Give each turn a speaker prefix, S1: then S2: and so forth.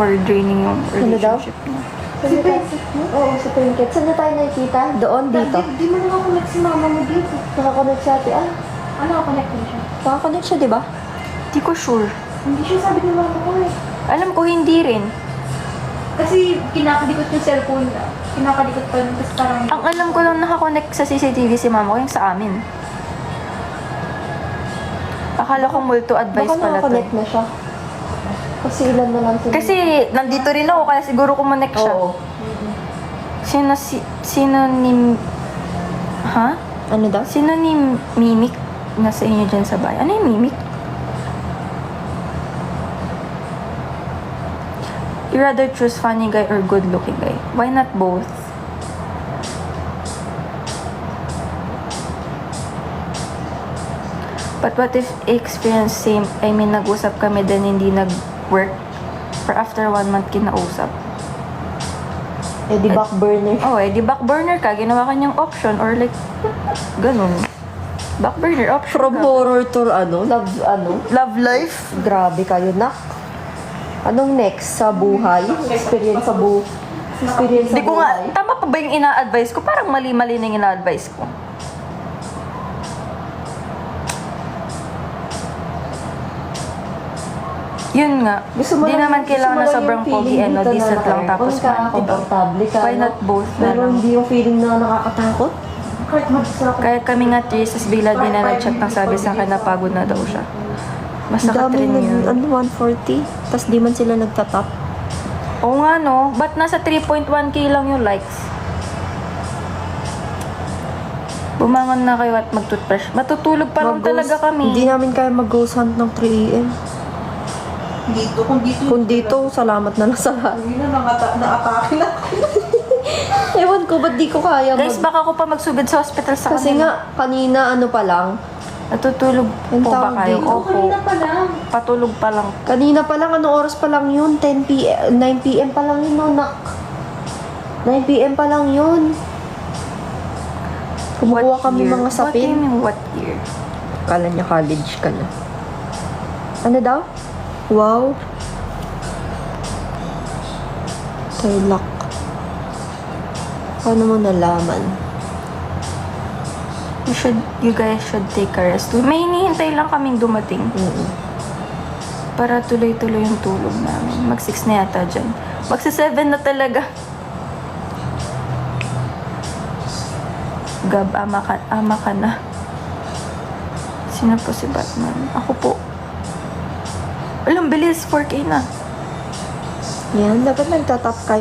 S1: or draining yung
S2: Ano daw?
S1: relationship niya.
S2: Si Princess mo? Oo, si Princess. Saan na tayo nakikita? Doon, dito?
S3: Di mo nakakonect si mama mo dito.
S2: Nakakonect sa ate. Ah,
S3: Ano nakakonect mo siya?
S2: nakakonect siya, di ba?
S1: Di ko sure.
S3: Hindi siya sabi ni mama ko eh.
S1: Alam ko hindi rin.
S3: Kasi kinakadikot yung cellphone na. Kinakadikot pa nun. Tapos parang...
S1: Ang alam ko lang nakakonect sa CCTV si mama ko yung sa amin. Akala ko multo advice
S2: Baka
S1: pala to.
S2: nakakonect na siya. Kasi ilan na lang sila.
S1: Kasi nandito rin ako kaya siguro kumonek siya.
S2: Oo.
S1: Sino ni... Ha?
S2: Ano daw?
S1: Sino ni Mimic nasa inyo dyan sa bahay? Ano yung Mimic? You rather choose funny guy or good looking guy? Why not both? But what if experience same, nag-usap kami then hindi nag-work for after 1 month kinausap?
S2: Eh, di back burner.
S1: Oh, di back burner ka, ginawa ka niyang option or like, ganun. Back burner option
S2: From
S1: ka.
S2: horror to love
S1: Love life?
S2: Grabe kayo, nak. Anong next sa buhay? Experience sa Experience sa
S1: Hindi ko nga,
S2: buhay?
S1: tama pa ba yung ina-advise ko? Parang mali-mali na yung ina-advise ko. Yun nga.
S2: Gusto mo
S1: Di
S2: lang-
S1: naman
S2: gusto
S1: kailangan
S2: mo
S1: na
S2: lang
S1: sobrang
S2: yung feeling
S1: pogi and
S2: dito na
S1: decent lang
S2: naka-aircon
S1: tapos
S2: ka,
S1: man, diba?
S2: komportable ka,
S1: Why
S2: no?
S1: not both na
S2: Pero
S1: lang?
S2: hindi yung feeling na nakakatakot.
S3: Kahit mag-isa ako.
S1: Kaya kami nga 3 tas bigla din na nag-chat ng sabi sa akin na pagod na daw siya. Mas
S2: Ang dami
S1: nakatrin yun.
S2: 140. Tapos di man sila nagtatap.
S1: Oo nga no, ba't nasa 3.1k lang yung likes? Bumangon na kayo at mag-toothbrush. Matutulog pa lang talaga kami.
S2: Hindi namin kaya mag-ghost hunt ng 3 a.m. Kung dito, salamat na lang sa lahat.
S3: Hindi na naatake na.
S2: Ewan ko, ba't di ko kaya
S1: Guys, baka ko pa magsugod sa hospital sa
S2: Kasi
S1: kanila.
S2: nga, kanina ano pa lang.
S1: Natutulog
S2: Ang
S1: po ba
S2: tawag
S1: kayo?
S2: dito?
S1: Opo.
S3: Kanina pa lang.
S1: Patulog pa lang.
S2: Kanina pa lang, anong oras pa lang yun? 10 p.m., 9 p.m. pa lang yun, no, nak. 9 p.m. pa lang yun. Kumukuha
S1: What
S2: kami
S1: year?
S2: mga
S1: What do you
S2: sapin.
S1: mean, what year?
S2: Kala niya college ka na. Ano daw? Wow. Tarlac. Paano mo nalaman?
S1: You guys should take a rest. May hinihintay lang kaming dumating. Para tuloy-tuloy yung tulog namin. Mag-6 na yata dyan. Magsa-7 na talaga. Gab, ama ka na. Sino po si Batman? Ako po. Alam, bilis. 4K na.
S2: Yan, dapat nagtatap kayo.